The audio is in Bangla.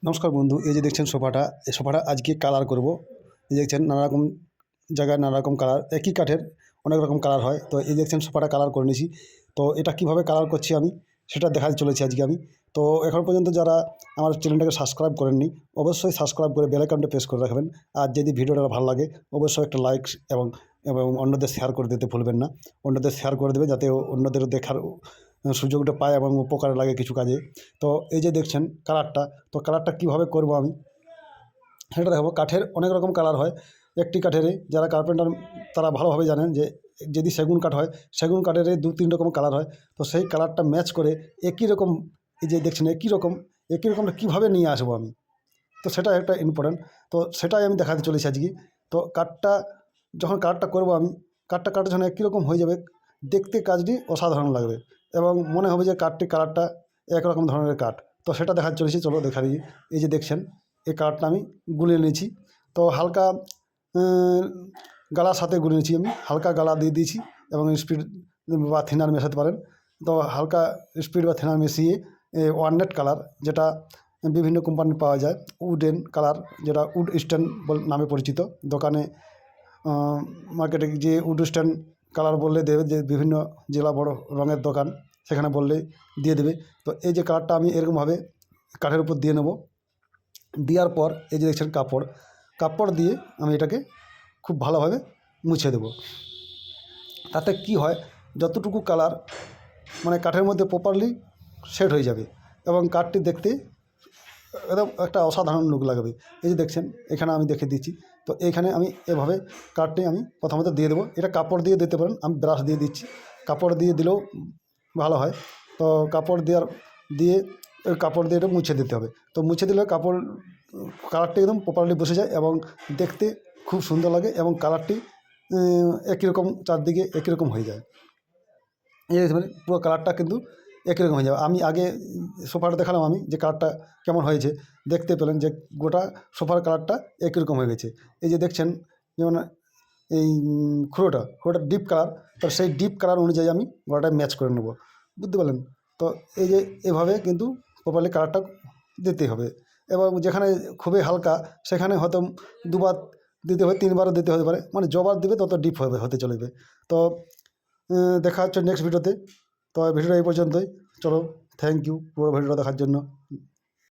নমস্কার বন্ধু, এই যে দেখছেন সোফাটা, এই সোফাটা আজকে কালার করব। এই দেখছেন নানা রকম জায়গায় নানা রকম কালার, একই কাঠের অনেক রকম কালার হয়। তো এই দেখছেন সোফাটা কালার করে নিয়েছি। তো এটা কিভাবে কালার করছি আমি সেটা দেখাতে চলেছি আজকে আমি। তো এখন পর্যন্ত যারা আমার চ্যানেলটাকে সাবস্ক্রাইব করেননি, অবশ্যই সাবস্ক্রাইব করে বেল আইকনটা প্রেস করে রাখবেন। আর যদি ভিডিওটা ভালো লাগে অবশ্যই একটা লাইক এবং এবং অন্যদের শেয়ার করে দিতে ভুলবেন না। অন্যদের শেয়ার করে দেবে যাতে অন্যদেরও দেখার সুযোগটা পায় এবং উপকারে লাগে কিছু কাজে। তো এই যে দেখছেন কালারটা, তো কালারটা কীভাবে করব আমি সেটা দেখাবো। কাঠের অনেক রকম কালার হয়। একটি কাঠেরই যারা কার্পেন্টার তারা ভালোভাবে জানেন যে যদি সেগুন কাঠ হয়, সেগুন কাঠের দু তিন রকম কালার হয়। তো সেই কালারটা ম্যাচ করে একই রকম, এই যে দেখছেন একই রকমটা কীভাবে নিয়ে আসবো আমি, তো সেটা একটা ইম্পর্ট্যান্ট। তো সেটাই আমি দেখাতে চলেছি আজকে। তো কাঠটা যখন কালারটা করব আমি, কাঠটা যখন একই রকম হয়ে যাবে, দেখতে কাজটি অসাধারণ লাগবে এবং মনে হবে যে কালারটা একরকম ধরনের কাঠ। তো সেটা দেখাতে চলেছি, চলো দেখা দিই। এই যে দেখছেন এই কালারটা আমি গুলিয়ে নিয়েছি। তো হালকা গালার সাথে গুলিয়ে নিয়েছি আমি, হালকা গালা দিয়ে দিয়েছি এবং স্পিড বা থিনার মেশাতে পারেন। তো হালকা স্পিড বা থিনার মিশিয়ে ওয়াননেট কালার, যেটা বিভিন্ন কোম্পানির পাওয়া যায়, উডেন কালার, যেটা উড স্ট্যান্ড নামে পরিচিত। দোকানে মার্কেটে যে উড স্ট্যান্ড কালার বললে দেবে, যে বিভিন্ন জেলা বড় রঙের দোকান সেখানে বললে দিয়ে দেবে। তো এই যে কালারটা আমি এরকমভাবে কাঠের উপর দিয়ে নেব। দেওয়ার পর এই যে দেখছেন কাপড় দিয়ে আমি এটাকে খুব ভালোভাবে মুছে দেব। তাতে কি হয়, যতটুকু কালার মানে কাঠের মধ্যে প্রপারলি সেট হয়ে যাবে এবং কাঠটি দেখতে একদম একটা অসাধারণ লুক লাগবে। এই যে দেখছেন এখানে আমি দেখে দিচ্ছি। তো এইখানে আমি এভাবে কাঠটি আমি প্রথমত দিয়ে দেবো। এটা কাপড় দিয়ে দিতে পারেন, আমি ব্রাশ দিয়ে দিচ্ছি। কাপড় দিয়ে দিলেও ভালো হয়। তো কাপড় দিয়ে কাপড় দিয়ে এটা মুছে দিতে হবে। তো মুছে দিলে কালারটি একদম প্রপারলি বসে যায় এবং দেখতে খুব সুন্দর লাগে এবং কালারটি একই রকম, চারদিকে একই রকম হয়ে যায়। এই মানে পুরো কালারটা কিন্তু একই রকম হয়ে যাবে। আমি আগে সোফাটা দেখালাম আমি যে কালারটা কেমন হয়েছে, দেখতে পেলেন যে গোটা সোফার কালারটা একই রকম হয়ে গেছে। এই যে দেখছেন যেমন এই খুঁড়োটা ডিপ কালার, তো সেই ডিপ কালার অনুযায়ী আমি গোটাটা ম্যাচ করে নেব, বুঝতে পারলেন? তো এই যে এভাবে কিন্তু প্রপারলি কালারটা দিতে হবে এবং যেখানে খুবই হালকা সেখানে হয়তো দুবার দিতে হবে, তিনবারও দিতে হতে পারে, মানে যবার দিবে তত ডিপ হতে চলবে। তো দেখা হচ্ছে নেক্সট ভিডিওতে। তো ভিডিওটা এই পর্যন্তই। চলো, থ্যাংক ইউ পুরো ভিডিওটা দেখার জন্য।